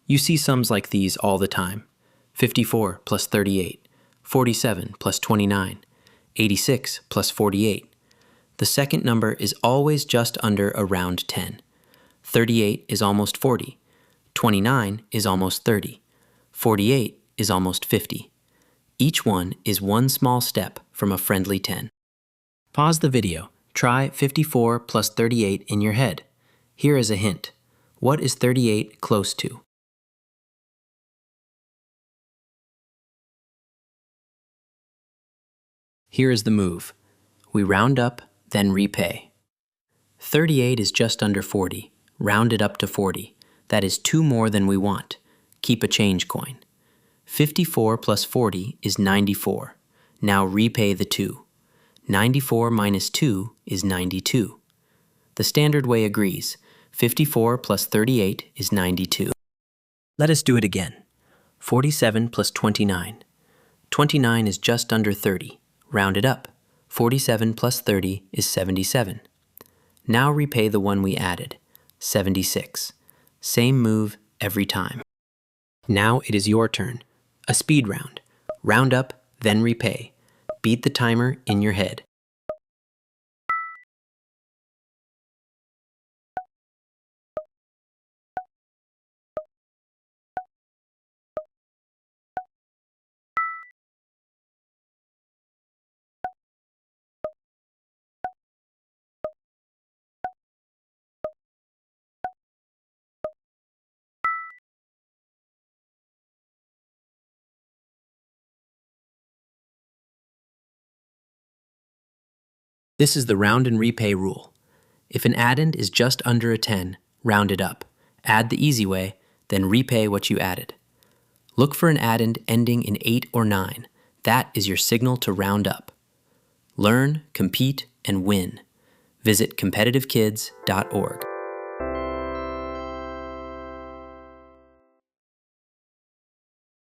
You see sums like these all the time. 54 plus 38, 47 plus 29, 86 plus 48. The second number is always just under around 10. 38 is almost 40. 29 is almost 30. 48 is almost 50. Each one is one small step from a friendly 10. Pause the video. Try 54 plus 38 in your head. Here is a hint. What is 38 close to? Here is the move. We round up, then repay. 38 is just under 40. Round it up to 40. That is 2 more than we want. Keep a change coin. 54 plus 40 is 94. Now repay the 2. 94 minus 2 is 92. The standard way agrees. 54 plus 38 is 92. Let us do it again. 47 plus 29. 29 is just under 30. Round it up. 47 plus 30 is 77. Now repay the one we added, 76. Same move every time. Now it is your turn. A speed round. Round up, then repay. Beat the timer in your head. This is the round and repay rule. If an addend is just under a 10, round it up. Add the easy way, then repay what you added. Look for an addend ending in 8 or 9. That is your signal to round up. Learn, compete, and win. Visit competitivekids.org.